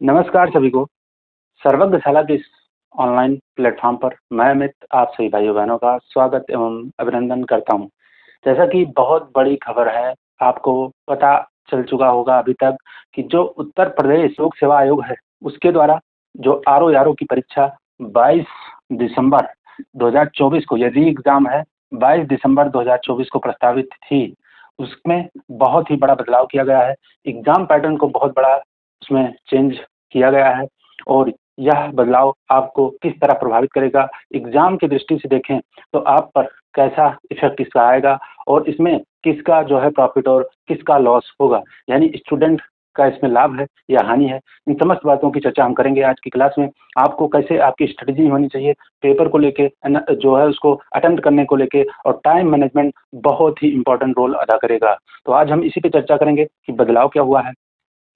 नमस्कार सभी को। सर्वज्ञशाला के इस ऑनलाइन प्लेटफॉर्म पर मैं अमित आप सभी भाइयों बहनों का स्वागत एवं अभिनंदन करता हूं। जैसा कि बहुत बड़ी खबर है, आपको पता चल चुका होगा अभी तक कि जो उत्तर प्रदेश लोक सेवा आयोग है, उसके द्वारा जो आरओ की परीक्षा 22 दिसंबर 2024 को, ये री एग्जाम है, 22 दिसंबर 2024 को प्रस्तावित थी। उसमें बहुत ही बड़ा बदलाव किया गया है। एग्जाम पैटर्न को बहुत बड़ा उसमें चेंज किया गया है और यह बदलाव आपको किस तरह प्रभावित करेगा, एग्जाम की दृष्टि से देखें तो आप पर कैसा इफेक्ट इसका आएगा और इसमें किसका जो है प्रॉफिट और किसका लॉस होगा, यानी स्टूडेंट का इसमें लाभ है या हानि है। इन समस्त बातों की चर्चा हम करेंगे आज की क्लास में। आपको कैसे आपकी स्ट्रेटजी होनी चाहिए पेपर को लेके, जो है उसको अटेम्प्ट करने को लेके, और टाइम मैनेजमेंट बहुत ही इंपॉर्टेंट रोल अदा करेगा। तो आज हम इसी पे चर्चा करेंगे कि बदलाव क्या हुआ है।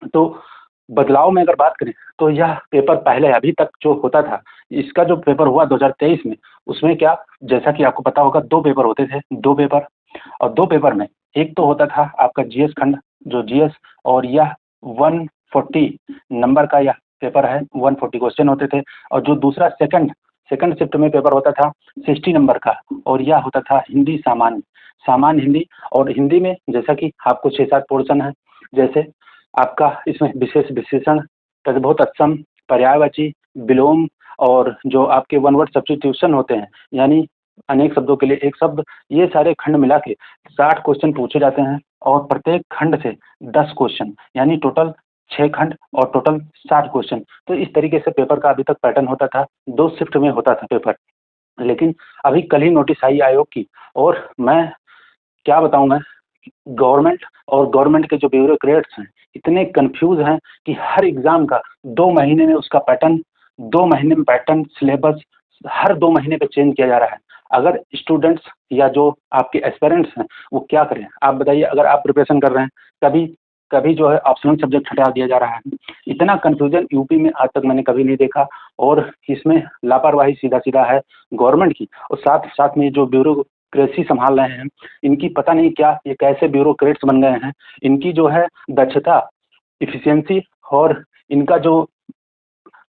तो बदलाव में अगर बात करें तो यह पेपर पहले अभी तक जो होता था, इसका जो पेपर हुआ 2023 में, उसमें क्या, जैसा कि आपको पता होगा, दो पेपर होते थे, दो पेपर। और दो पेपर में एक तो होता था आपका जीएस खंड, जो जीएस, और यह 140 नंबर का यह पेपर है, 140 क्वेश्चन होते थे। और जो दूसरा सेकंड सेकंड शिफ्ट में पेपर होता था 60 नंबर का, और यह होता था हिंदी सामान्य, सामान्य हिंदी। और हिंदी में जैसा कि आपको 6-7 पोर्शन है, जैसे आपका इसमें विशेष विशेषण, तद्भव तत्सम, पर्यायवाची, विलोम, और जो आपके वन वर्ड सब्स्टिट्यूशन होते हैं, यानी अनेक शब्दों के लिए एक शब्द, ये सारे खंड मिला के 60 क्वेश्चन पूछे जाते हैं। और प्रत्येक खंड से 10 क्वेश्चन, यानी टोटल 6 खंड और टोटल 60 क्वेश्चन। तो इस तरीके से पेपर का अभी तक पैटर्न होता था, दो शिफ्ट में होता था पेपर। लेकिन अभी कल ही नोटिस आई आयोग की, और मैं क्या बताऊं, मैं गवर्नमेंट और गवर्नमेंट के जो ब्यूरोक्रेट्स हैं इतने कंफ्यूज हैं कि हर एग्जाम का 2 महीने में उसका पैटर्न, 2 महीने में पैटर्न सिलेबस हर 2 महीने पे चेंज किया जा रहा है। अगर स्टूडेंट्स या जो आपके एस्पिरेंट्स हैं वो क्या करें, आप बताइए। अगर आप प्रिपरेशन कर रहे हैं, कभी कभी जो है ऑप्शनल सब्जेक्ट हटा दिया जा रहा है। इतना कंफ्यूजन यूपी में आज तक मैंने कभी नहीं देखा, और इसमें लापरवाही सीधा सीधा है गवर्नमेंट की, और साथ साथ में जो ब्यूरोक्रेसी संभाल रहे हैं, इनकी पता नहीं क्या, ये कैसे ब्यूरोक्रेट्स बन गए हैं। इनकी जो है दक्षता, इफिशियंसी, और इनका जो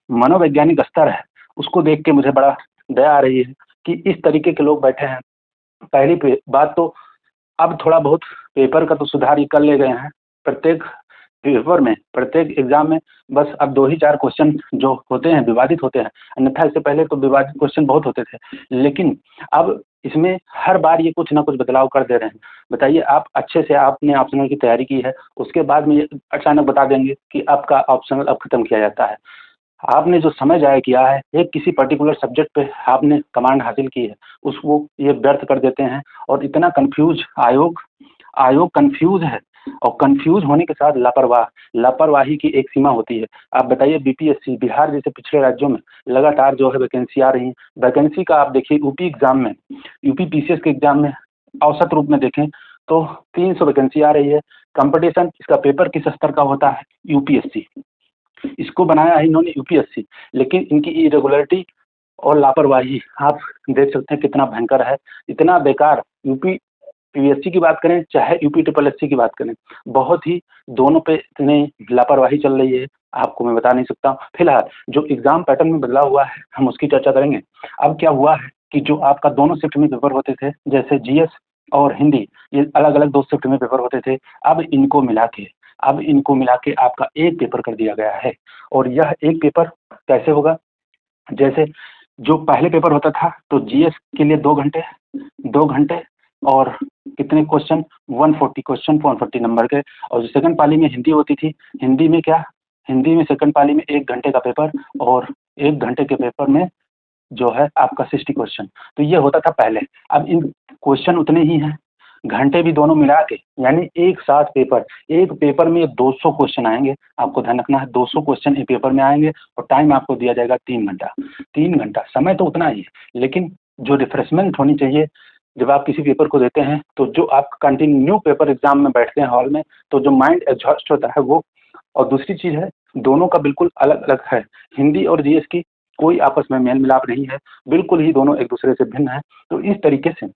मनोवैज्ञानिक स्तर है, उसको देख के मुझे बड़ा दया आ रही है कि इस तरीके के लोग बैठे हैं। पहली बात तो अब थोड़ा बहुत पेपर का तो सुधार ही कर ले गए हैं। प्रत्येक पेपर में, प्रत्येक एग्जाम में बस अब 2 ही 4 क्वेश्चन जो होते हैं विवादित होते हैं, अन्यथा इससे पहले तो विवादित क्वेश्चन बहुत होते थे। लेकिन अब इसमें हर बार ये कुछ ना कुछ बदलाव कर दे रहे हैं। बताइए, आप अच्छे से आपने ऑप्शनल की तैयारी की है, उसके बाद में ये अचानक बता देंगे कि आपका ऑप्शनल अब खत्म किया जाता है। आपने जो समय ज़ाया किया है, एक किसी पर्टिकुलर सब्जेक्ट पे आपने कमांड हासिल की है, उसको ये व्यर्थ कर देते हैं। और इतना कंफ्यूज आयोग आयोग कंफ्यूज है, और कंफ्यूज होने के साथ लापरवाही की एक सीमा होती है। आप बताइए, बीपीएससी, बिहार जैसे पिछड़े राज्यों में लगातार जो है वैकेंसी आ रही है। वैकेंसी का आप देखिए, यूपी एग्जाम में, यूपी पीसीएस के एग्जाम में औसत रूप में देखें तो 300 वैकेंसी आ रही है। कंपटीशन इसका पेपर किस स्तर का होता है, यूपीएससी। इसको बनाया है इन्होंने यूपीएससी, लेकिन इनकी इरेगुलरिटी और लापरवाही आप देख सकते हैं कितना भयंकर है, इतना बेकार। यूपी पीएससी की बात करें चाहे यूपी ट्रिपल एससी की बात करें, बहुत ही दोनों पे इतनी लापरवाही चल रही है, आपको मैं बता नहीं सकता। फिलहाल जो एग्जाम पैटर्न में बदलाव हुआ है, हम उसकी चर्चा करेंगे। अब क्या हुआ है कि जो आपका दोनों शिफ्ट में पेपर होते थे, जैसे जीएस और हिंदी, ये अलग अलग 2 शिफ्ट में पेपर होते थे, अब इनको मिला के आपका एक पेपर कर दिया गया है। और यह एक पेपर कैसे होगा, जैसे जो पहले पेपर होता था तो जीएस के लिए 2 घंटे, 2 घंटे, और कितने क्वेश्चन, 140 क्वेश्चन, 140 नंबर के। और जो सेकंड पाली में हिंदी होती थी, हिंदी में क्या, हिंदी में सेकंड पाली में 1 घंटे का पेपर, और 1 घंटे के पेपर में जो है आपका 60 क्वेश्चन। तो ये होता था पहले। अब इन क्वेश्चन उतने ही हैं, घंटे भी दोनों मिला के, यानी एक साथ पेपर, एक पेपर में 200 क्वेश्चन आएंगे। आपको ध्यान रखना है, 200 क्वेश्चन एक पेपर में आएंगे, और टाइम आपको दिया जाएगा 3 घंटा। 3 घंटा समय तो उतना ही है, लेकिन जो रिफ्रेशमेंट होनी चाहिए जब आप किसी पेपर को देते हैं, तो जो आप कंटिन्यू पेपर एग्जाम में बैठते हैं हॉल में, तो जो माइंड एग्जॉस्ट होता है वो। और दूसरी चीज़ है, दोनों का बिल्कुल अलग अलग है। हिंदी और जीएस की कोई आपस में मेल मिलाप नहीं है, बिल्कुल ही दोनों एक दूसरे से भिन्न है। तो इस तरीके से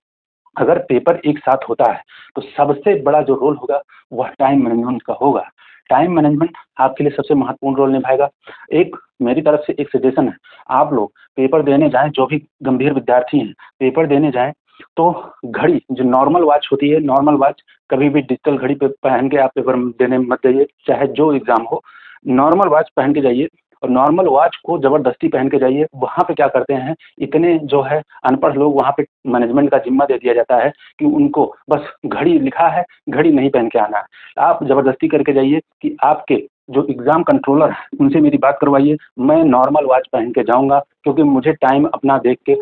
अगर पेपर एक साथ होता है तो सबसे बड़ा जो रोल होगा वह टाइम मैनेजमेंट का होगा। टाइम मैनेजमेंट आपके लिए सबसे महत्वपूर्ण रोल निभाएगा। एक मेरी तरफ से एक सजेशन है, आप लोग पेपर देने जाएँ, जो भी गंभीर विद्यार्थी हैं, पेपर देने जाएँ तो घड़ी जो नॉर्मल वॉच होती है, नॉर्मल वॉच कभी भी डिजिटल घड़ी पे पहन के आप पेपर देने मत जाइए, चाहे जो एग्ज़ाम हो। नॉर्मल वॉच पहन के जाइए और नॉर्मल वॉच को ज़बरदस्ती पहन के जाइए। वहाँ पे क्या करते हैं, इतने जो है अनपढ़ लोग, वहाँ पे मैनेजमेंट का ज़िम्मा दे दिया जाता है कि उनको बस घड़ी लिखा है, घड़ी नहीं पहन के आना है। आप ज़बरदस्ती करके जाइए कि आपके जो एग्ज़ाम कंट्रोलर हैं, उनसे मेरी बात करवाइए, मैं नॉर्मल वॉच पहन के जाऊँगा क्योंकि मुझे टाइम अपना देख के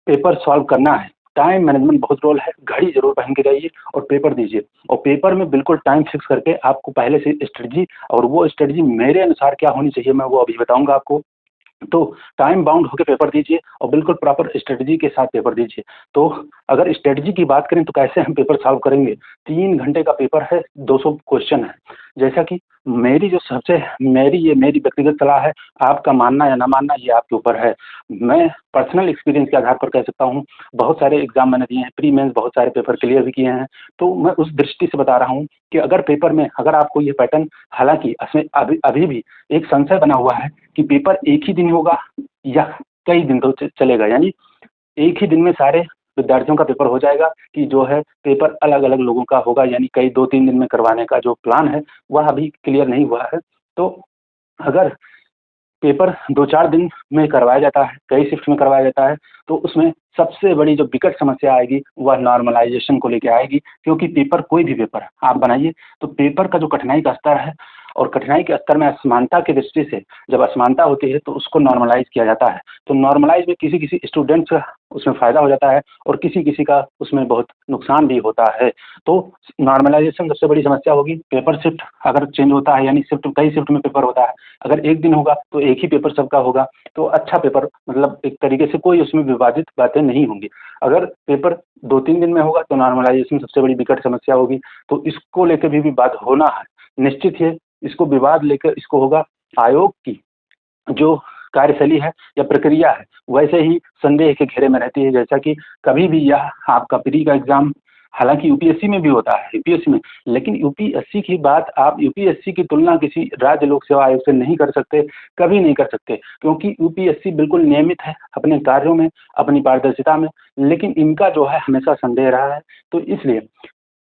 पेपर सॉल्व करना है। टाइम मैनेजमेंट बहुत रोल है, घड़ी ज़रूर पहन के जाइए और पेपर दीजिए। और पेपर में बिल्कुल टाइम फिक्स करके आपको पहले से स्ट्रेटजी, और वो स्ट्रेटजी मेरे अनुसार क्या होनी चाहिए मैं वो अभी बताऊँगा आपको। तो टाइम बाउंड होके पेपर दीजिए और बिल्कुल प्रॉपर स्ट्रेटजी के साथ पेपर दीजिए। तो अगर स्ट्रेटजी की बात करें तो कैसे हम पेपर सॉल्व करेंगे? 3 घंटे का पेपर है, 200 क्वेश्चन है। जैसा कि मेरी व्यक्तिगत सलाह है, आपका मानना या ना मानना ये आपके ऊपर है। मैं पर्सनल एक्सपीरियंस के आधार पर कह सकता हूँ, बहुत सारे एग्ज़ाम मैंने दिए हैं, प्री मेंस बहुत सारे पेपर क्लियर भी किए हैं। तो मैं उस दृष्टि से बता रहा हूँ कि अगर पेपर में अगर आपको ये पैटर्न, हालाँकि इसमें अभी भी एक संशय बना हुआ है कि पेपर एक ही दिन होगा या कई दिन तो चलेगा, यानी एक ही दिन में सारे विद्यार्थियों का पेपर हो जाएगा कि जो है पेपर अलग-अलग लोगों का होगा, यानी कई 2-3 दिन में करवाने का जो प्लान है, वह अभी क्लियर नहीं हुआ है। तो अगर पेपर 2-4 दिन में करवाया जाता है, कई शिफ्ट में करवाया जाता है, तो उसमें सबसे बड़ी जो विकट समस्या आएगी, वह नॉर्मलाइज़ेशन को लेके आएगी। क्योंकि पेपर, कोई भी पेपर आप बनाइए, तो पेपर का जो कठिनाई का स्तर है और कठिनाई के स्तर में असमानता की दृष्टि से, जब असमानता होती है, तो उसको नॉर्मलाइज़ किया जाता है। तो नॉर्मलाइज़ में किसी-किसी स्टूडेंट्स का उसमें फ़ायदा हो जाता है और किसी-किसी का उसमें बहुत नुकसान भी होता है। तो नॉर्मलाइज़ेशन सबसे बड़ी समस्या होगी। पेपर शिफ्ट अगर चेंज होता है, यानी कई शिफ्ट में पेपर होता है। अगर एक दिन होगा तो एक ही पेपर सबका होगा, तो अच्छा पेपर, मतलब एक तरीके से कोई उसमें विवादित बातें नहीं होंगी। अगर पेपर 2-3 दिन में होगा तो नॉर्मलाइज़ेशन सबसे बड़ी विकट समस्या होगी। तो इसको लेके भी विवाद होना है, निश्चित है। इसको विवाद लेकर इसको होगा। आयोग की जो कार्यशैली है या प्रक्रिया है, वैसे ही संदेह के घेरे में रहती है। जैसा कि कभी भी यह आपका प्री का एग्ज़ाम, हालाँकि यूपीएससी में भी होता है, यूपीएससी में, लेकिन यूपीएससी की बात आप यूपीएससी की तुलना किसी राज्य लोक सेवा आयोग से नहीं कर सकते, कभी नहीं कर सकते, क्योंकि यूपीएससी बिल्कुल नियमित है अपने कार्यों में, अपनी पारदर्शिता में, लेकिन इनका जो है हमेशा संदेह रहा है। तो इसलिए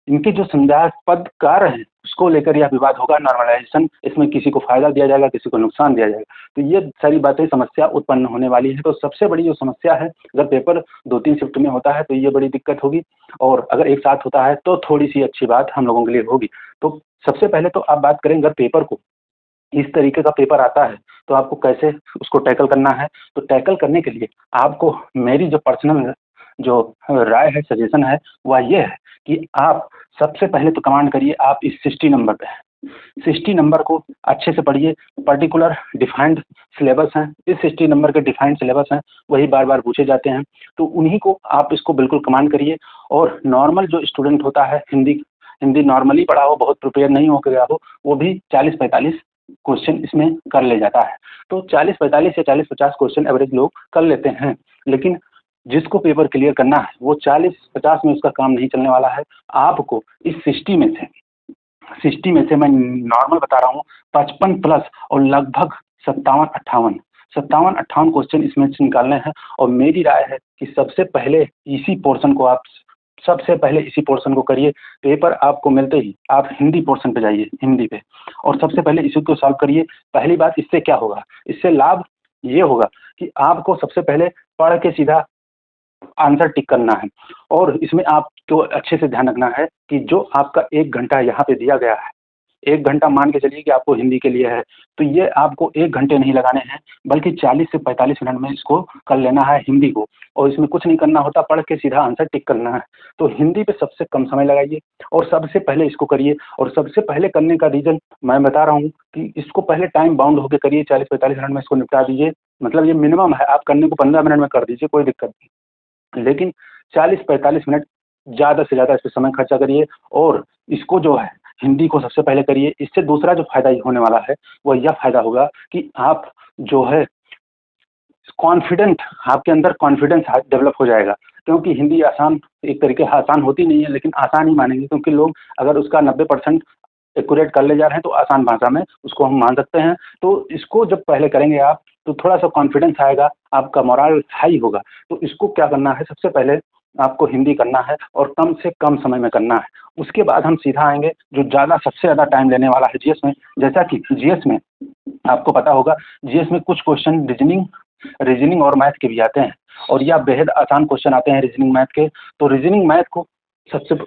इनके जो संदेहास्पद कार्य हैं, उसको लेकर यह विवाद होगा। नॉर्मलाइज़ेशन, इसमें किसी को फ़ायदा दिया जाएगा, किसी को नुकसान दिया जाएगा। तो ये सारी बातें, समस्या उत्पन्न होने वाली है। तो सबसे बड़ी जो समस्या है, अगर पेपर 2-3 शिफ्ट में होता है तो ये बड़ी दिक्कत होगी, और अगर एक साथ होता है तो थोड़ी-सी अच्छी बात हम लोगों के लिए होगी। तो सबसे पहले तो आप बात करें, अगर पेपर को, इस तरीके का पेपर आता है, तो आपको कैसे उसको टैकल करना है। तो टैकल करने के लिए आपको मेरी जो पर्सनल जो राय है, सजेशन है, वह ये है कि आप सबसे पहले तो कमांड करिए आप इस 60 नंबर पे। 60 नंबर को अच्छे से पढ़िए। पर्टिकुलर डिफाइंड सिलेबस हैं, इस 60 नंबर के डिफाइंड सिलेबस हैं, वही बार-बार पूछे जाते हैं, तो उन्हीं को आप इसको बिल्कुल कमांड करिए। और नॉर्मल जो स्टूडेंट होता है, हिंदी हिंदी नॉर्मली पढ़ा हो, बहुत प्रिपेयर नहीं हो के गया हो, वो भी 40-45 क्वेश्चन इसमें कर ले जाता है। तो 40-45 या 40-50 क्वेश्चन एवरेज लोग कर लेते हैं। लेकिन जिसको पेपर क्लियर करना है, वो 40-50 में उसका काम नहीं चलने वाला है। आपको इस 60 में से मैं नॉर्मल बता रहा हूँ, 55 प्लस और लगभग 57-58 क्वेश्चन इसमें से निकालने हैं। और मेरी राय है कि सबसे पहले इसी पोर्शन को करिए। पेपर आपको मिलते ही आप हिंदी पोर्शन पे जाइए, हिंदी पे, और सबसे पहले इसी को सॉल्व करिए। पहली बात, इससे क्या होगा, इससे लाभ ये होगा कि आपको सबसे पहले पढ़ के सीधा आंसर टिक करना है। और इसमें आपको अच्छे से ध्यान रखना है कि जो आपका 1 घंटा यहाँ पे दिया गया है, 1 घंटा मान के चलिए कि आपको हिंदी के लिए है, तो ये आपको 1 घंटे नहीं लगाने हैं, बल्कि 40 से 45 मिनट में इसको कर लेना है हिंदी को। और इसमें कुछ नहीं करना होता, पढ़ के सीधा आंसर टिक करना है। तो हिंदी पे सबसे कम समय लगाइए और सबसे पहले इसको करिए। और सबसे पहले करने का रीज़न मैं बता रहा हूँ कि इसको पहले टाइम बाउंड होके करिए, 40-45 मिनट में इसको निपटा दीजिए। मतलब ये मिनिमम है, आप करने को 15 मिनट में कर दीजिए, कोई दिक्कत नहीं। लेकिन 40-45 मिनट ज़्यादा से ज़्यादा इस पे समय खर्चा करिए। और इसको जो है, हिंदी को सबसे पहले करिए। इससे दूसरा जो फ़ायदा ये होने वाला है, वो यह फ़ायदा होगा कि आप जो है कॉन्फिडेंट, आपके अंदर कॉन्फिडेंस डेवलप हो जाएगा। क्योंकि हिंदी आसान, एक तरीके आसान होती नहीं है, लेकिन आसान ही मानेंगे, क्योंकि लोग अगर उसका 90% एक्यूरेट कर ले जा रहे हैं तो आसान भाषा में उसको हम मान सकते हैं। तो इसको जब पहले करेंगे आप तो थोड़ा सा कॉन्फिडेंस आएगा, आपका मोरल हाई होगा। तो इसको क्या करना है, सबसे पहले आपको हिंदी करना है और कम से कम समय में करना है। उसके बाद हम सीधा आएंगे जो सबसे ज़्यादा टाइम लेने वाला है जीएस में। जैसा कि जीएस में आपको पता होगा, जीएस में कुछ क्वेश्चन रीजनिंग और मैथ के भी आते हैं और यह बेहद आसान क्वेश्चन आते हैं रीजनिंग मैथ के। तो रीजनिंग मैथ को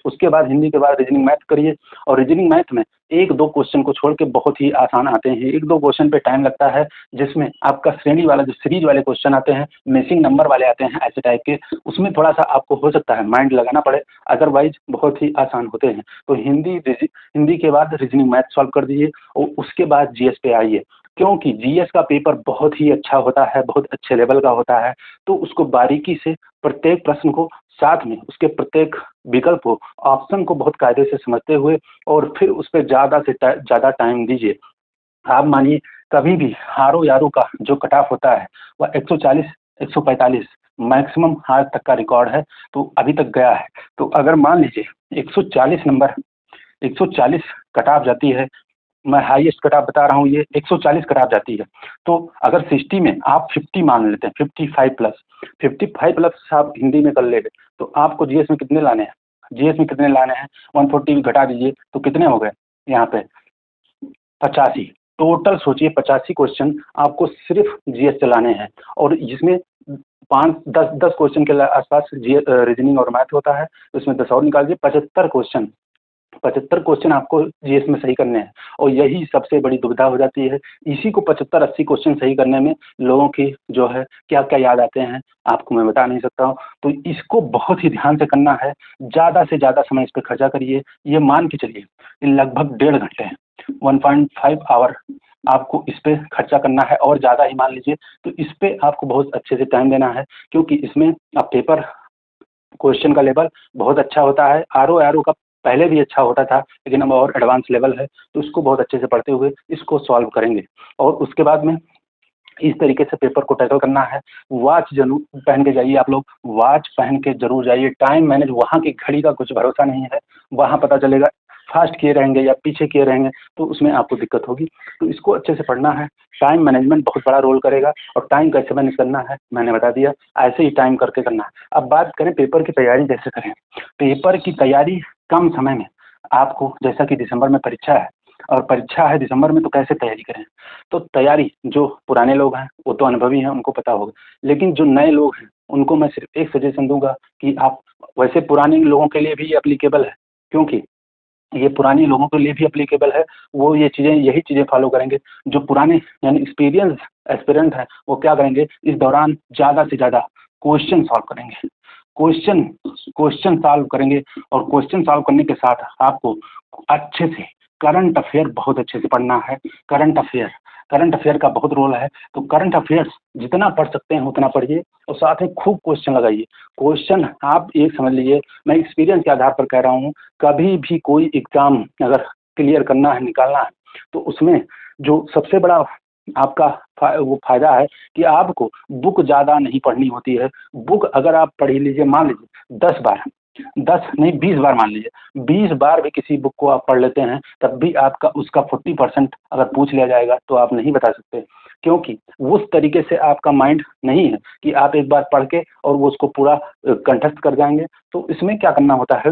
उसके बाद हिंदी के बाद रीजनिंग मैथ करिए। और रीजनिंग मैथ में एक दो क्वेश्चन को छोड़ के बहुत ही आसान आते हैं, एक दो क्वेश्चन पे टाइम लगता है, जिसमें आपका श्रेणी वाला जो सीरीज वाले क्वेश्चन आते हैं, मिसिंग नंबर वाले आते हैं ऐसे टाइप के, उसमें थोड़ा सा आपको हो सकता है माइंड लगाना पड़े, अदरवाइज बहुत ही आसान होते हैं। तो हिंदी के बाद रीजनिंग मैथ सॉल्व कर दीजिए और उसके बाद जीएस पे आइए, क्योंकि जीएस का पेपर बहुत ही अच्छा होता है, बहुत अच्छे लेवल का होता है। तो उसको बारीकी से प्रत्येक प्रश्न को, साथ में उसके प्रत्येक विकल्प को, ऑप्शन को बहुत कायदे से समझते हुए और फिर उस पर ज़्यादा से ज़्यादा टाइम दीजिए। आप मानिए कभी भी हारो यारो का जो कट ऑफ होता है वह 140 145 मैक्सिमम आज तक का रिकॉर्ड है, तो अभी तक गया है। तो अगर मान लीजिए 140 नंबर 140 कट ऑफ जाती है, मैं हाईएस्ट कट ऑफ बता रहा हूँ, ये 140 कट ऑफ जाती है। तो अगर 60 में आप 50 मान लेते हैं, 55 प्लस आप हिंदी में कर लेंगे तो आपको जीएस में कितने लाने हैं, 140 भी घटा दीजिए तो कितने हो गए यहाँ पे 85। टोटल सोचिए 85 क्वेश्चन आपको सिर्फ जीएस चलाने हैं और जिसमें 5-10 क्वेश्चन के आसपास रीजनिंग और मैथ होता है, तो इसमें 10 और निकाल दीजिए, 75 क्वेश्चन आपको जीएस में सही करने हैं। और यही सबसे बड़ी दुविधा हो जाती है, इसी को 75-80 क्वेश्चन सही करने में लोगों की जो है क्या क्या याद आते हैं आपको मैं बता नहीं सकता हूँ। तो इसको बहुत ही ध्यान से करना है, ज़्यादा से ज़्यादा समय इस पर खर्चा करिए। ये मान के चलिए लगभग 1.5 घंटे 1.5 आवर आपको इस पे खर्चा करना है, और ज़्यादा ही मान लीजिए तो इस पे आपको बहुत अच्छे से टाइम देना है, क्योंकि इसमें अब पेपर क्वेश्चन का लेवल बहुत अच्छा होता है। आर का पहले भी अच्छा होता था, लेकिन अब और एडवांस लेवल है, तो इसको बहुत अच्छे से पढ़ते हुए इसको सॉल्व करेंगे। और उसके बाद में इस तरीके से पेपर को टैकल करना है। वॉच जरूर पहन के जाइए, आप लोग वॉच पहन के जरूर जाइए। टाइम मैनेज, वहाँ की घड़ी का कुछ भरोसा नहीं है, वहाँ पता चलेगा फास्ट किए रहेंगे या पीछे किए रहेंगे तो उसमें आपको दिक्कत होगी। तो इसको अच्छे से पढ़ना है। टाइम मैनेजमेंट बहुत बड़ा रोल करेगा, और टाइम कैसे मैनेज करना है मैंने बता दिया, ऐसे ही टाइम करके करना है। अब बात करें पेपर की तैयारी कैसे करें। पेपर की तैयारी कम समय में आपको, जैसा कि दिसंबर में परीक्षा है और परीक्षा है दिसंबर में, तो कैसे तैयारी करें। तो तैयारी, जो पुराने लोग हैं वो तो अनुभवी हैं, उनको पता होगा, लेकिन जो नए लोग हैं उनको मैं सिर्फ एक सजेशन दूंगा कि आप, वैसे पुराने लोगों के लिए भी ये अप्लीकेबल है, क्योंकि ये पुराने लोगों के लिए भी अप्लीकेबल है। वो यही चीज़ें फॉलो करेंगे। जो पुराने यानी एक्सपीरियंस एस्पिरेंट हैं वो क्या करेंगे, इस दौरान ज़्यादा से ज़्यादा क्वेश्चन सॉल्व करेंगे, क्वेश्चन क्वेश्चन सॉल्व करेंगे। और क्वेश्चन सॉल्व करने के साथ आपको अच्छे से करंट अफेयर बहुत अच्छे से पढ़ना है। करंट अफेयर का बहुत रोल है, तो करंट अफेयर्स जितना पढ़ सकते हैं उतना पढ़िए, और साथ में खूब क्वेश्चन लगाइए। क्वेश्चन आप एक समझ लीजिए, मैं एक्सपीरियंस के आधार पर कह रहा हूँ, कभी भी कोई एग्जाम अगर क्लियर करना है, निकालना है, तो उसमें जो सबसे बड़ा आपका वो फायदा है कि आपको बुक ज़्यादा नहीं पढ़नी होती है। बुक अगर आप पढ़ लीजिए, मान लीजिए 10 बार, 10 नहीं 20 बार, मान लीजिए 20 बार भी किसी बुक को आप पढ़ लेते हैं, तब भी आपका उसका 40% अगर पूछ लिया जाएगा तो आप नहीं बता सकते, क्योंकि उस तरीके से आपका माइंड नहीं है कि आप एक बार पढ़ के और वो उसको पूरा कंठस्थ कर जाएंगे। तो इसमें क्या करना होता है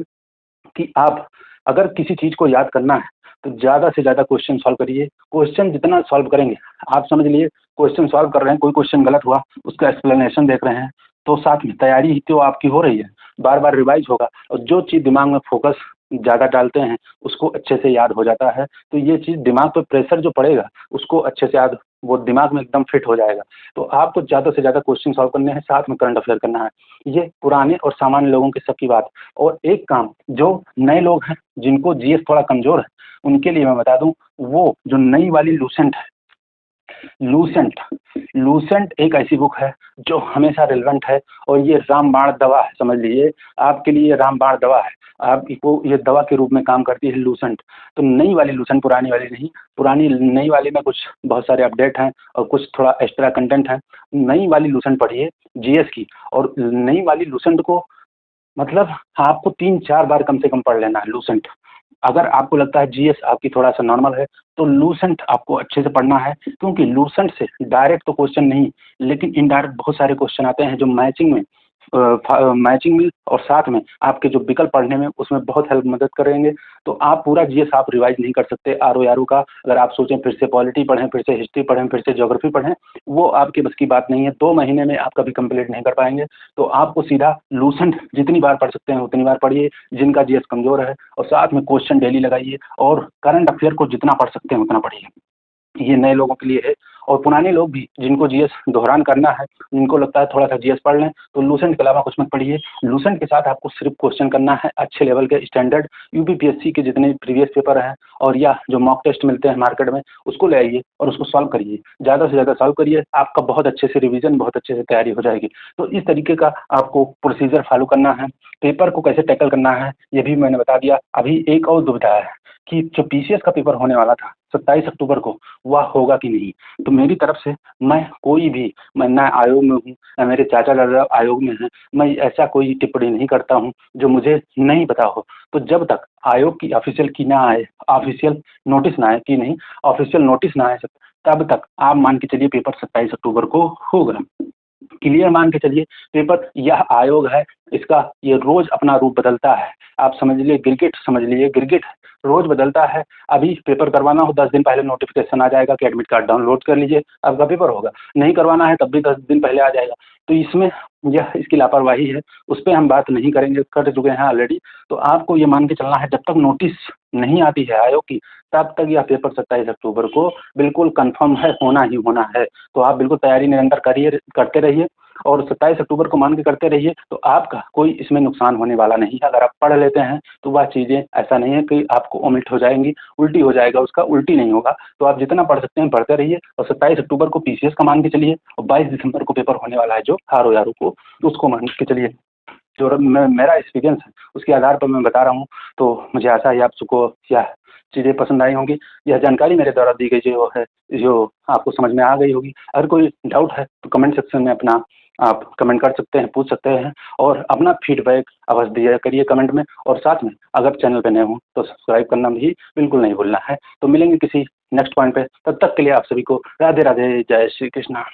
कि आप अगर किसी चीज़ को याद करना है तो ज़्यादा से ज़्यादा क्वेश्चन सॉल्व करिए। क्वेश्चन जितना सॉल्व करेंगे, आप समझ लिए क्वेश्चन सॉल्व कर रहे हैं, कोई क्वेश्चन गलत हुआ उसका एक्सप्लेनेशन देख रहे हैं, तो साथ में तैयारी ही तो आपकी हो रही है, बार बार रिवाइज होगा, और जो चीज़ दिमाग में फोकस ज़्यादा डालते हैं उसको अच्छे से याद हो जाता है। तो ये चीज़ दिमाग पर प्रेशर जो पड़ेगा उसको अच्छे से याद, वो दिमाग में एकदम फिट हो जाएगा। तो आपको ज़्यादा से ज़्यादा क्वेश्चन सॉल्व करने हैं, साथ में करंट अफेयर करना है। ये पुराने और सामान्य लोगों की सबकी बात। और एक काम जो नए लोग हैं जिनको जीएस थोड़ा कमज़ोर है, उनके लिए मैं बता दूं, वो जो नई वाली लूसेंट है, लूसेंट लूसेंट एक ऐसी बुक है जो हमेशा रिलेवेंट है, और ये रामबाण दवा है, समझ लीजिए आपके लिए रामबाण दवा है। आपको ये दवा के रूप में काम करती है लूसेंट। तो नई वाली लूसेंट, पुरानी वाली नहीं, पुरानी नई वाली में कुछ बहुत सारे अपडेट हैं और कुछ थोड़ा एक्स्ट्रा कंटेंट है। नई वाली लूसेंट पढ़िए जीएस की, और नई वाली लूसेंट को मतलब आपको 3-4 बार कम से कम पढ़ लेना है लूसेंट। अगर आपको लगता है जीएस आपकी थोड़ा-सा नॉर्मल है, तो लूसेंट आपको अच्छे से पढ़ना है, क्योंकि लूसेंट से डायरेक्ट तो क्वेश्चन नहीं, लेकिन इनडायरेक्ट बहुत सारे क्वेश्चन आते हैं जो मैचिंग में और साथ में आपके जो विकल्प पढ़ने में उसमें बहुत हेल्प मदद करेंगे। तो आप पूरा जीएस आप रिवाइज़ नहीं कर सकते आरओ-आरओ का। अगर आप सोचें फिर से पॉलिटी पढ़ें, फिर से हिस्ट्री पढ़ें, फिर से ज्योग्राफी पढ़ें, वो आपके बस की बात नहीं है। 2 महीने में आप कभी कंप्लीट नहीं कर पाएँगे। तो आपको सीधा लूसेंट जितनी बार पढ़ सकते हैं उतनी बार पढ़िए, जिनका जीएस कमज़ोर है, और साथ में क्वेश्चन डेली लगाइए और करंट अफेयर को जितना पढ़ सकते हैं उतना पढ़िए। ये नए लोगों के लिए है, और पुराने लोग भी जिनको जीएस दोहरान करना है, जिनको लगता है थोड़ा-सा जीएस पढ़ लें, तो लूसेंट के अलावा कुछ मत पढ़िए। लूसेंट के साथ आपको सिर्फ़ क्वेश्चन करना है अच्छे लेवल के स्टैंडर्ड यूपीपीएससी के जितने प्रीवियस पेपर हैं, और या जो मॉक टेस्ट मिलते हैं मार्केट में, उसको ले आइए और उसको सॉल्व करिए। ज़्यादा से ज़्यादा सॉल्व करिए, आपका बहुत अच्छे से रिवीजन, बहुत अच्छे से तैयारी हो जाएगी। तो इस तरीके का आपको प्रोसीजर फ़ॉलो करना है। पेपर को कैसे टैकल करना है, ये भी मैंने बता दिया। अभी एक और दुविधा है कि जो पीसीएस का पेपर होने वाला था 27 अक्टूबर को, वह होगा कि नहीं? तो मेरी तरफ से मैं ना आयोग में हूँ, ना मेरे चाचा-दादा आयोग में हैं, मैं ऐसा कोई टिप्पणी नहीं करता हूँ जो मुझे नहीं पता हो। तो जब तक आयोग की ऑफ़िशियल की ना आए, ऑफ़िशियल नोटिस ना आए कि नहीं, ऑफ़िशियल नोटिस ना आए, तब तक आप मान के चलिए पेपर 27 अक्टूबर को होगा। क्लियर मान के चलिए पेपर, यह आयोग है, इसका ये रोज अपना रूप बदलता है। आप समझ लीजिए गिरगिट रोज बदलता है। अभी पेपर करवाना हो 10 दिन पहले नोटिफिकेशन आ जाएगा कि एडमिट कार्ड डाउनलोड कर लीजिए, आपका पेपर होगा। नहीं करवाना है तब भी 10 दिन पहले आ जाएगा। तो इसमें यह इसकी लापरवाही है, उस पे हम बात नहीं करेंगे, कर चुके हैं ऑलरेडी। तो आपको ये मान के चलना है, जब तक नोटिस नहीं आती है आयोग की, तब तक यह पेपर 27 अक्टूबर को बिल्कुल कन्फर्म है, होना ही होना है। तो आप बिल्कुल तैयारी निरंतर करते रहिए, और 27 अक्टूबर को मान के करते रहिए, तो आपका कोई इसमें नुकसान होने वाला नहीं है। अगर आप पढ़ लेते हैं तो वह चीज़ें ऐसा नहीं है कि आपको ओमिट हो जाएँगी, उल्टी हो जाएगा उसका, उल्टी नहीं होगा। तो आप जितना पढ़ सकते हैं पढ़ते रहिए, और 27 अक्टूबर को पीसीएस का मान के चलिए, और 22 दिसंबर को पेपर होने वाला है जो आरओ-आरओ को, उसको मान के चलिए। जो मेरा एक्सपीरियंस है उसके आधार पर मैं बता रहा हूँ। तो मुझे आशा है आप सबको यह चीज़ें पसंद आई होंगी। यह जानकारी मेरे द्वारा दी गई जो आपको समझ में आ गई होगी। अगर कोई डाउट है तो कमेंट सेक्शन में अपना आप कमेंट कर सकते हैं, पूछ सकते हैं, और अपना फीडबैक अवश्य दिया करिए कमेंट में। और साथ में अगर चैनल पे नए हों तो सब्सक्राइब करना भी बिल्कुल नहीं भूलना है। तो मिलेंगे किसी नेक्स्ट पॉइंट पे, तब तक के लिए आप सभी को राधे राधे, जय श्री कृष्णा।